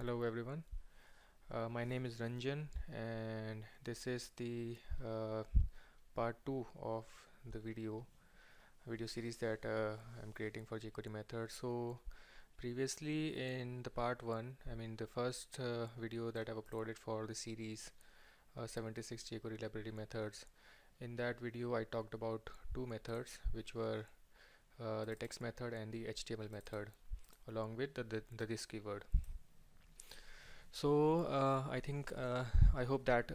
Hello everyone. My name is Ranjan and this is the part 2 of the video series that I'm creating for jQuery method. So previously in the part 1, I mean the first video that I've uploaded for the series 76 jQuery library methods. In that video I talked about two methods, which were the text method and the HTML method, along with the this keyword. So I think I hope that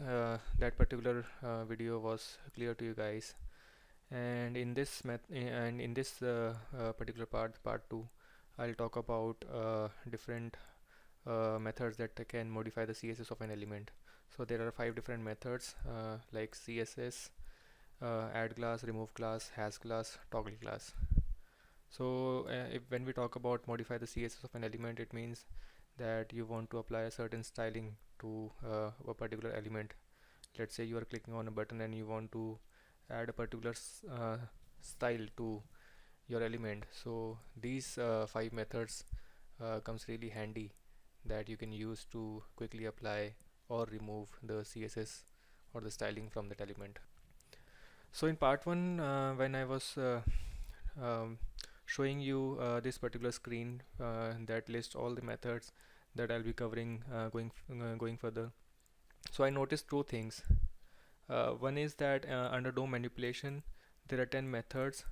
that particular video was clear to you guys. And in this particular part 2, I'll talk about different methods that can modify the CSS of an element. So there are 5 different methods like CSS, add class, remove class, has class, toggle class. So when we talk about modify the CSS of an element, it means that you want to apply a certain styling to a particular element. Let's say you are clicking on a button and you want to add a particular style to your element. So these 5 methods comes really handy, that you can use to quickly apply or remove the CSS or the styling from that element. So in part 1, when I was um, showing you this particular screen that lists all the methods that I'll be covering going further. So I noticed two things. One is that under DOM manipulation there are 10 methods,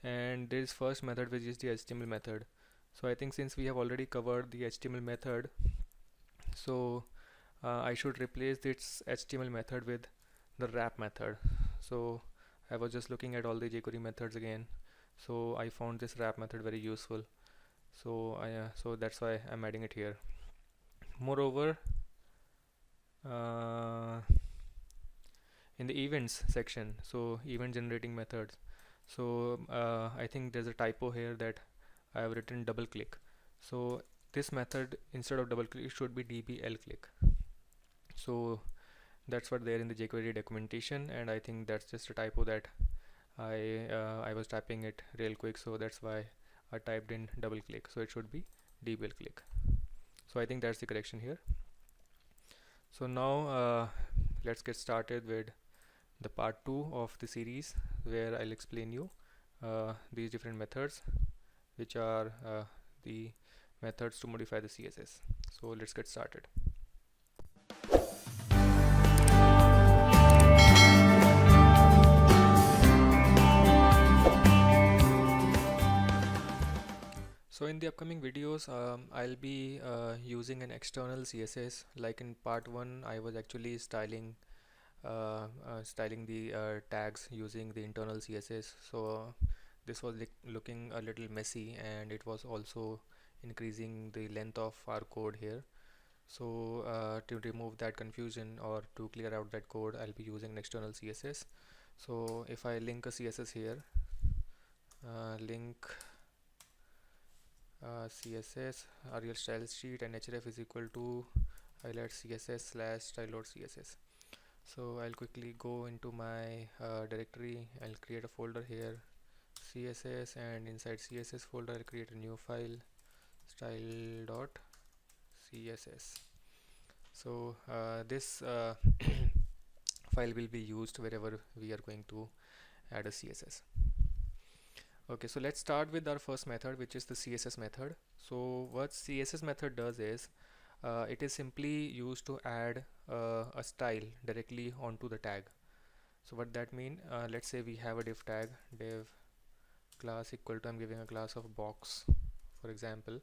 and there is first method, which is the HTML method. So I think since we have already covered the HTML method, so I should replace this HTML method with the wrap method. So I was just looking at all the jQuery methods again, so I found this wrap method very useful. So that's why I'm adding it here. Moreover, uh, in the events section, so event generating methods, so I think there's a typo here that I have written double click. So this method, instead of double click, it should be dbl click. So that's what there in the jQuery documentation, and I think that's just a typo that I was typing it real quick, so that's why I typed in double click. So it should be dbl click. So I think that's the correction here. So now let's get started with the part 2 of the series, where I'll explain you these different methods, which are the methods to modify the CSS. So let's get started. So in the upcoming videos, I'll be using an external CSS. Like in part 1, I was actually styling the tags using the internal CSS. So this was looking a little messy, and it was also increasing the length of our code here. So to remove that confusion, or to clear out that code, I'll be using an external CSS. So if I link a CSS here, link CSS Arial style sheet, and href is equal to highlight CSS slash style.css. So I'll quickly go into my directory. I'll create a folder here, CSS, and inside CSS folder I'll create a new file, style.css. So this file will be used wherever we are going to add a CSS. Okay, so let's start with our first method, which is the CSS method. So what CSS method does is it is simply used to add a style directly onto the tag. So what that mean, let's say we have a div tag, div class equal to, I'm giving a class of box for example,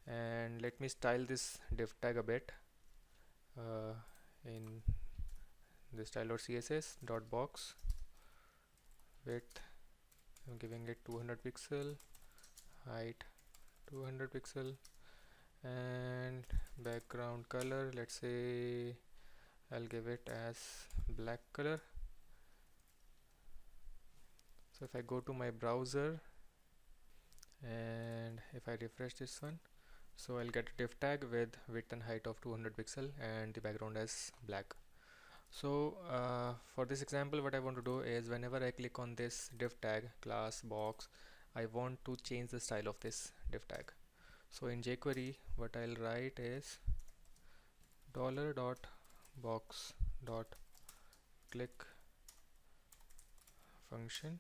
and let me style this div tag a bit in the style.css dot box width, I'm giving it 200 pixel, height 200 pixel, and background color, let's say I'll give it as black color. So if I go to my browser and if I refresh this one, so I'll get a div tag with width and height of 200 pixel and the background as black. So for this example, what I want to do is, whenever I click on this div tag class box, I want to change the style of this div tag. So in jQuery, what I'll write is dollar dot box dot click function.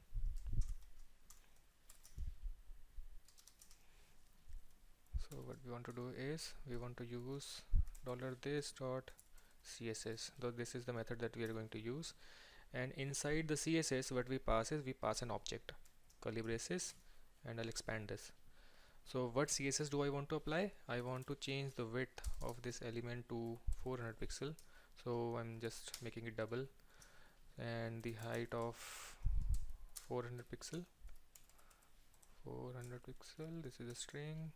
So what we want to do is we want to use dollar this dot css, though this is the method that we are going to use, and inside the css what we pass is we pass an object, curly braces, and I'll expand this. So what css do I want to apply? I want to change the width of this element to 400 pixel, so I'm just making it double, and the height of 400 pixel. This is a string,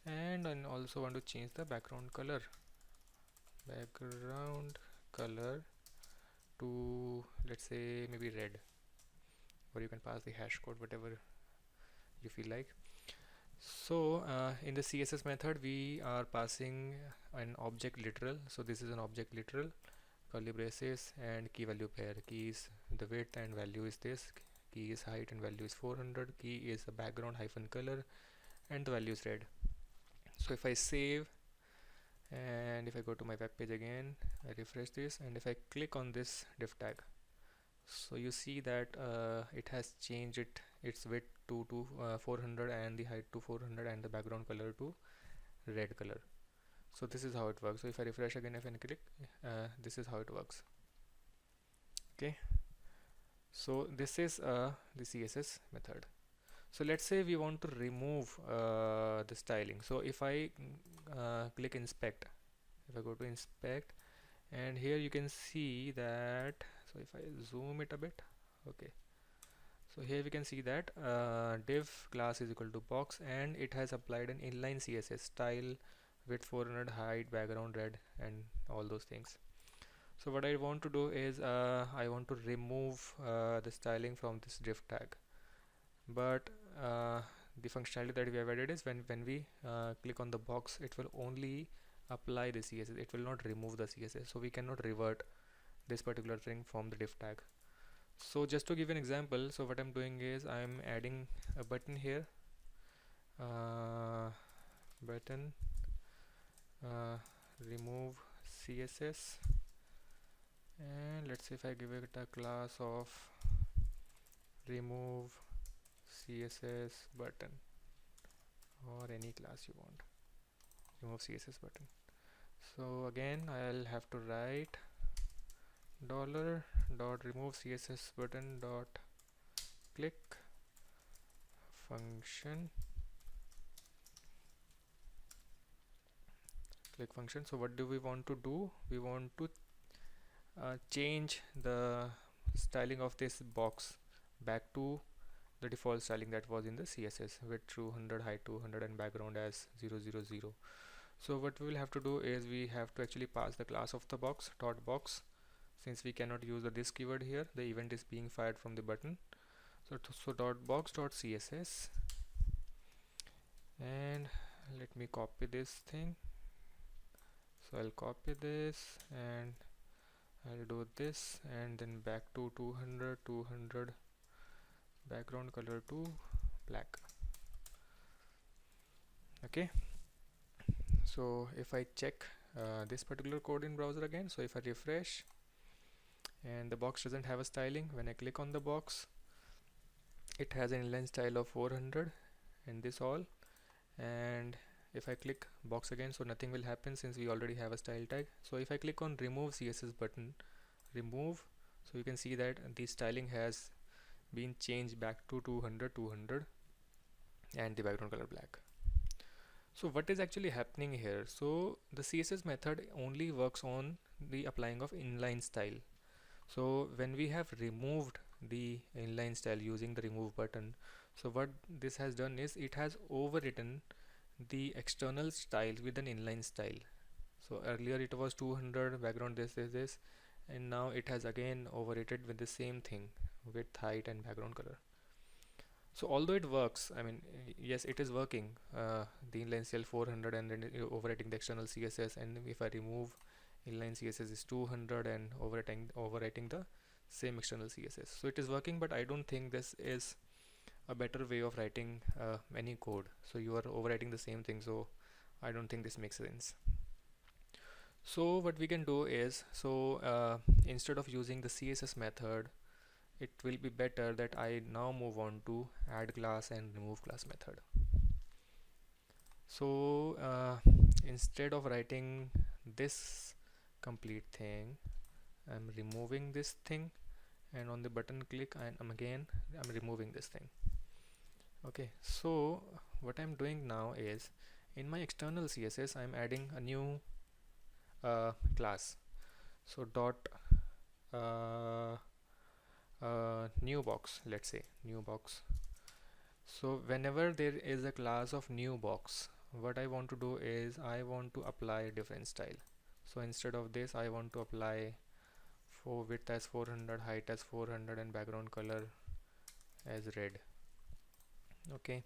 and I also want to change the background color to, let's say, maybe red, or you can pass the hash code, whatever you feel like. So in the css method we are passing an object literal, so this is an object literal, curly braces, and key value pair. Key is the width and value is this, key is height and value is 400, key is a background hyphen color, and the value is red. So if I save and if I go to my web page again, I refresh this, and if I click on this div tag, so you see that it has changed its width to 400 and the height to 400 and the background color to red color. So this is how it works. So if I refresh again, if I click, this is how it works. Okay, so this is the css method. So let's say we want to remove the styling. So if I click inspect, if I go to inspect, and here you can see that, so if I zoom it a bit, okay, so here we can see that div class is equal to box, and it has applied an inline css style, width 400, height, background red, and all those things. So what I want to do is I want to remove the styling from this div tag, but the functionality that we have added is when we click on the box, it will only apply the css, it will not remove the css, so we cannot revert this particular thing from the div tag. So just to give an example, so what I'm doing is I'm adding a button here, button remove css, and let's say if I give it a class of remove css button, or any class you want, remove css button. So again I'll have to write dollar dot remove css button dot click function, click function. So what do we want to do? We want to change the styling of this box back to the default styling that was in the css, width 200, height 200, and background as 000. So what we will have to do is we have to actually pass the class of the box dot box, since we cannot use the this keyword here, the event is being fired from the button. So dot box dot css, and let me copy this thing. So I'll copy this and I'll do this, and then back to 200 background color to black. Okay, so if I check this particular code in browser again, so if I refresh and the box doesn't have a styling, when I click on the box, it has an inline style of 400 and this all, and if I click box again, so nothing will happen since we already have a style tag. So if I click on remove css button, remove, so you can see that the styling has been changed back to 200 and the background color black. So what is actually happening here? So the css method only works on the applying of inline style. So when we have removed the inline style using the remove button, so what this has done is it has overwritten the external style with an inline style. So earlier it was 200 background this, and now it has again overrated with the same thing, width, height, and background color. So although it works, I mean, yes, it is working, the inline style 400 and then overwriting the external css, and if I remove inline css is 200 and overwriting the same external css, so it is working, but I don't think this is a better way of writing any code. So you are overwriting the same thing, so I don't think this makes sense. So what we can do is, instead of using the CSS method, it will be better that I now move on to add class and remove class method. So instead of writing this complete thing, I'm removing this thing, and on the button click and I'm removing this thing. Okay, so what I'm doing now is, in my external CSS I'm adding a new class. So dot uh, new box, let's say new box. So whenever there is a class of new box, what I want to do is I want to apply a different style. So instead of this, I want to apply for width as 400, height as 400, and background color as red. Okay,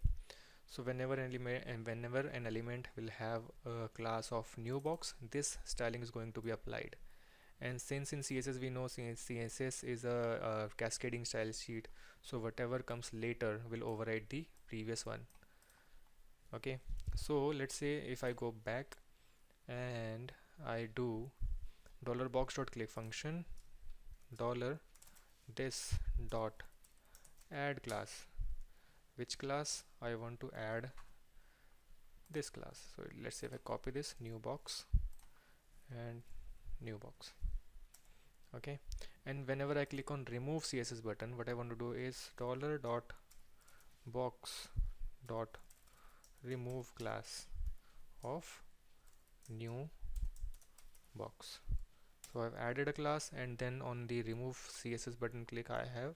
so whenever an element will have a class of new box, this styling is going to be applied. And since in CSS we know CSS is a cascading style sheet, so whatever comes later will override the previous one. Okay, so let's say if I go back and I do $box.click function $this dot add class, which class I want to add, this class. So let's say if I copy this, new box and new box. Okay, and whenever I click on remove CSS button, what I want to do is $box dot remove class of new box. So I've added a class, and then on the remove CSS button click, I have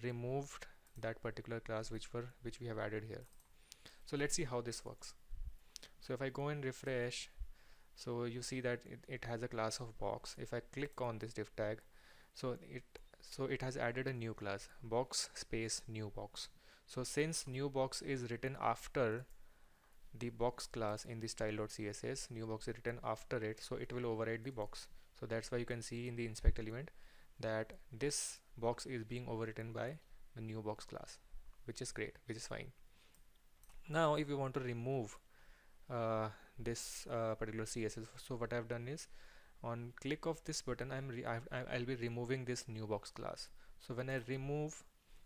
removed that particular class which we have added here. So let's see how this works. So if I go and refresh, so you see that it has a class of box. If I click on this div tag, so it has added a new class, box space new box. So since new box is written after the box class in the style.css, new box is written after it, so it will override the box. So that's why you can see in the inspect element that this box is being overwritten by the new box class, which is great, which is fine. Now if you want to remove this particular CSS, so what I've done is, on click of this button, I'll be removing this new box class. So when I remove,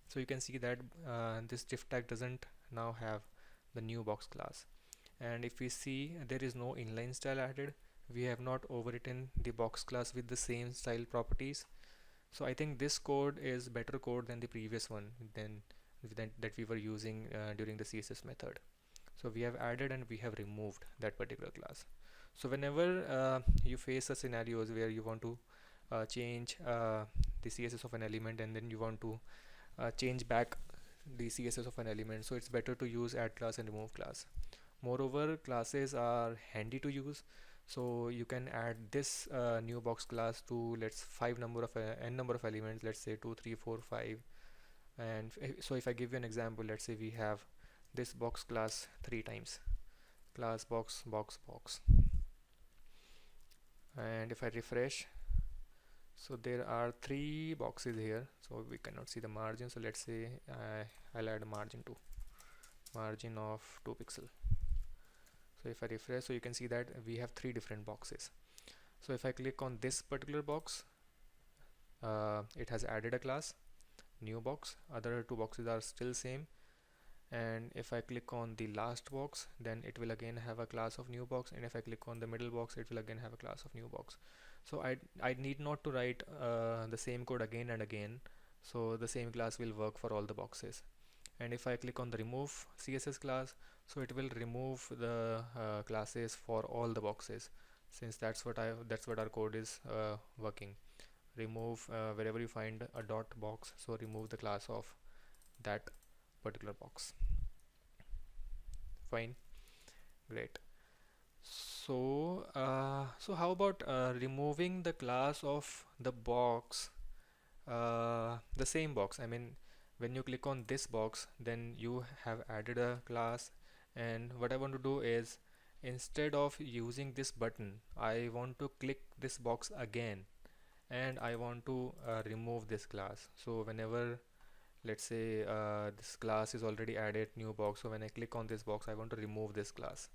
so you can see that this div tag doesn't now have the new box class. And if we see, there is no inline style added. We have not overwritten the box class with the same style properties. So I think this code is better code than the previous one that we were using during the CSS method. So we have added and we have removed that particular class. So whenever you face a scenarios where you want to change the CSS of an element, and then you want to change back the CSS of an element, so it's better to use add class and remove class. Moreover, classes are handy to use, so you can add this new box class to let's n number of elements, let's say 2 3 4 5. And so if I give you an example, let's say we have this box class 3 times, class box box box, and if I refresh, so there are 3 boxes here, so we cannot see the margin. So let's say I'll add a margin of 2 pixel. So if I refresh, so you can see that we have 3 different boxes. So if I click on this particular box, it has added a class new box, other 2 boxes are still same. And if I click on the last box, then it will again have a class of new box, and if I click on the middle box, it will again have a class of new box. So I need not to write the same code again and again, so the same class will work for all the boxes. And if I click on the remove CSS class, so it will remove the classes for all the boxes, since that's what our code is working. Remove wherever you find a dot box, so remove the class of that particular box. Fine, great. So so how about removing the class of the box, the same box? I mean, when you click on this box, then you have added a class, and what I want to do is, instead of using this button, I want to click this box again, and I want to remove this class. So whenever, let's say this class is already added new box, so when I click on this box, I want to remove this class.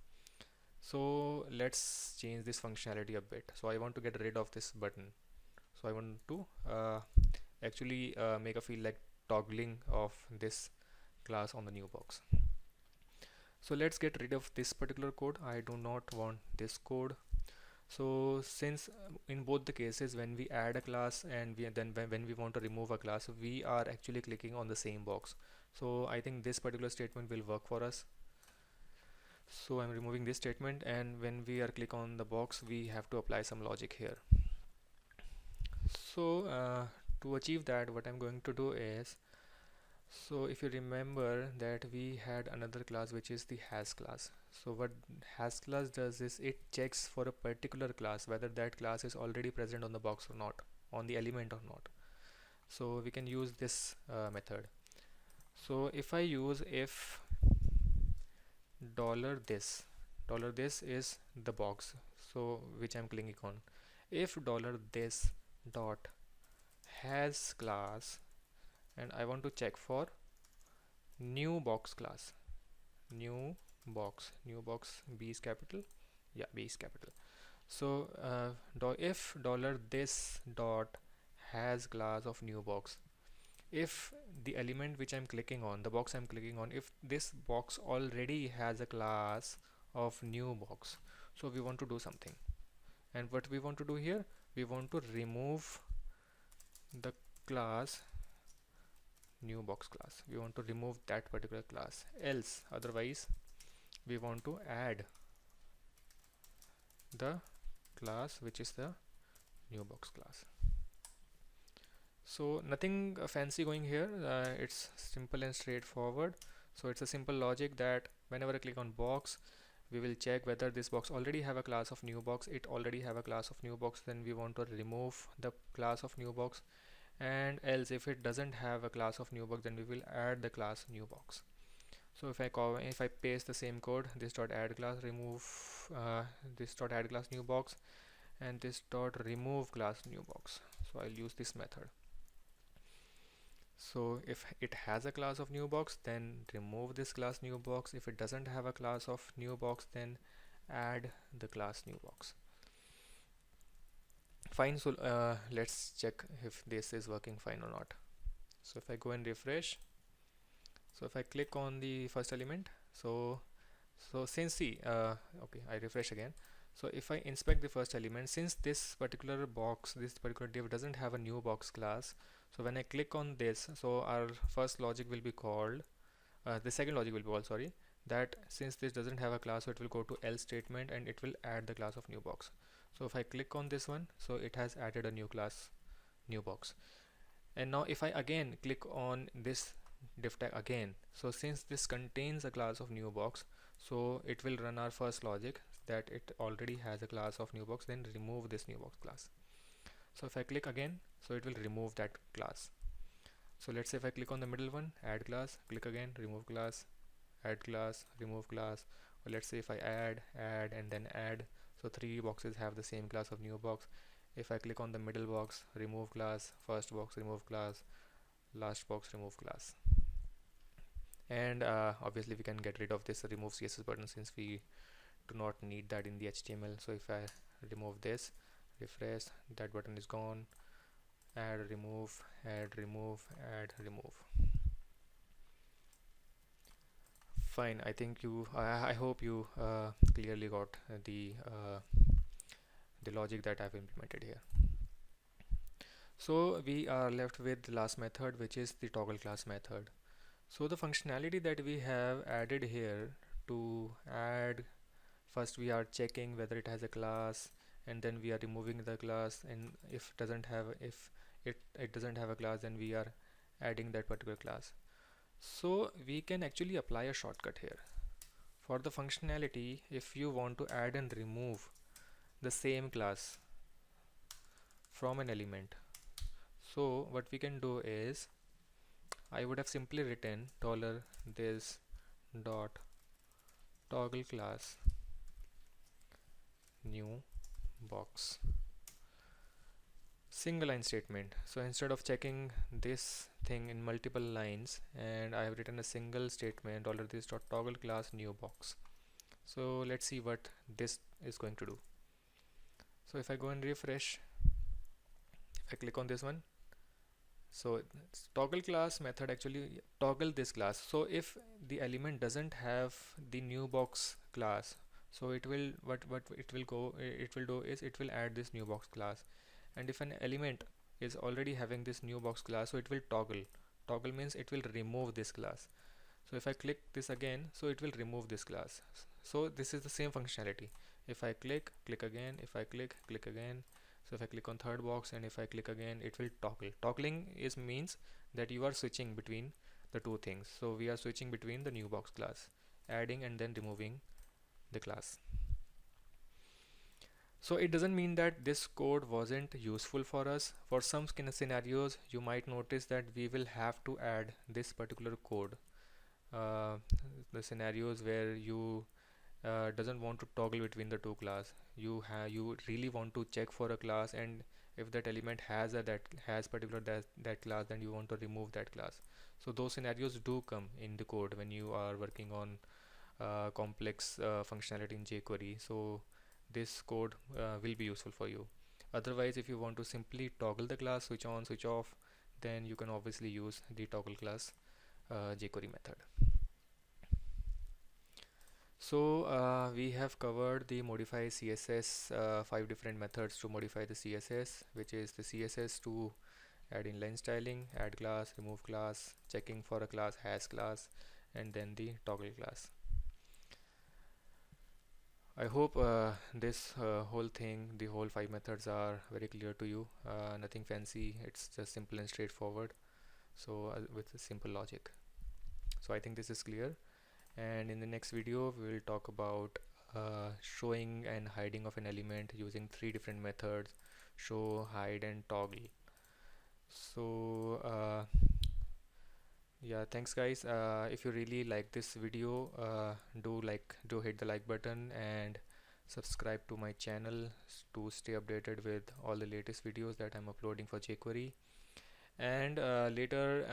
So let's change this functionality a bit. So I want to get rid of this button. So I want to actually make a feel like toggling of this class on the new box. So let's get rid of this particular code. I do not want this code. So since in both the cases, when we add a class and when we want to remove a class, we are actually clicking on the same box. So I think this particular statement will work for us. So I'm removing this statement, and when we are click on the box, we have to apply some logic here. So to achieve that, what I'm going to do is, so if you remember that we had another class which is the has class. So what has class does is it checks for a particular class whether that class is already present on the box or not, on the element or not. So we can use this method. So if I use if $this is the box, so which I'm clicking on. If $this dot has class, and I want to check for new box class, new box B is capital, yeah, B is capital. So if $this dot has class of new box, if the element which I'm clicking on, the box I'm clicking on, if this box already has a class of new box, so we want to do something. And what we want to do here, we want to remove the class new box class. We want to remove that particular class, else otherwise we want to add the class which is the new box class. So nothing fancy going here, it's simple and straightforward. So it's a simple logic that whenever I click on box, we will check whether this box already have a class of new box. It already have a class of new box, then we want to remove the class of new box, and else if it doesn't have a class of new box, then we will add the class new box. So if I paste the same code, this dot add class remove this dot add class new box, and this dot remove class new box. So I'll use this method. So if it has a class of new box, then remove this class new box. If it doesn't have a class of new box, then add the class new box. Fine. So let's check if this is working fine or not. So if I go and refresh, so if I click on the first element, so since okay, I refresh again. So if I inspect the first element, since this particular box, this particular div doesn't have a new box class, so when I click on this, so our first logic will be called, the second logic will be called, sorry, that since this doesn't have a class, so it will go to else statement and it will add the class of new box. So if I click on this one, so it has added a new class, new box. And now if I again click on this div tag again, so since this contains a class of new box, so it will run our first logic that it already has a class of new box, then remove this new box class. So if I click again, so it will remove that class. So let's say if I click on the middle one, add class, click again, remove class, add class, remove class. Or let's say if I add and then add, so three boxes have the same class of new box. If I click on the middle box, remove class, first box, remove class, last box, remove class. And obviously we can get rid of this remove CSS button since we do not need that in the HTML. So if I remove this, refresh, that button is gone. Add, remove, add, remove, add, remove. Fine. I think I hope you clearly got the logic that I've implemented here. So we are left with the last method, which is the toggle class method. So the functionality that we have added here to add, first we are checking whether it has a class, and then we are removing the class, and if it doesn't have a class, then we are adding that particular class. So we can actually apply a shortcut here. For the functionality, if you want to add and remove the same class from an element, so what we can do is, I would have simply written $this dot toggle class new box, single line statement. So instead of checking this thing in multiple lines, and I have written a single statement $this dot toggle class new box. So let's see what this is going to do. So if I go and refresh, if I click on this one, so toggle class method actually toggle this class. So if the element doesn't have the new box class, so it will it will do is it will add this new box class. And if an element is already having this new box class, so it will toggle means it will remove this class. So if I click this again, so it will remove this class. So this is the same functionality. If I click again, if I click again, so if I click on third box and if I click again, it will toggle. Toggling is means that you are switching between the two things. So we are switching between the new box class, adding and then removing the class. So it doesn't mean that this code wasn't useful for us. For some scenarios, you might notice that we will have to add this particular code. uh, the scenarios where you doesn't want to toggle between the two class, you really want to check for a class, and if that element has that has particular that class, then you want to remove that class. So those scenarios do come in the code when you are working on complex functionality in jQuery. So this code will be useful for you. Otherwise, if you want to simply toggle the class, switch on switch off, then you can obviously use the toggle class jQuery method. So we have covered the modify CSS, 5 different methods to modify the CSS, which is the CSS to add inline styling, add class, remove class, checking for a class has class, and then the toggle class. I hope this whole thing, the whole 5 methods are very clear to you. Nothing fancy, it's just simple and straightforward. So with a simple logic. So I think this is clear. And in the next video we will talk about showing and hiding of an element using 3 different methods: show, hide, and toggle. So yeah, thanks guys. If you really like this video, do hit the like button and subscribe to my channel to stay updated with all the latest videos that I'm uploading for jQuery. And later,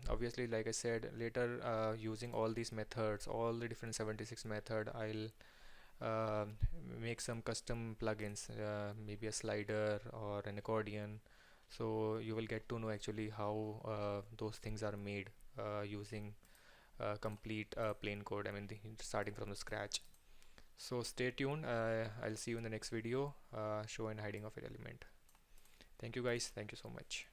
obviously, like I said, later using all these methods, all the different 76 method, I'll uh, make some custom plugins, maybe a slider or an accordion. So you will get to know actually how those things are made using complete plain code. I mean, starting from the scratch. So stay tuned. I'll see you in the next video, show and hiding of an element. Thank you guys. Thank you so much.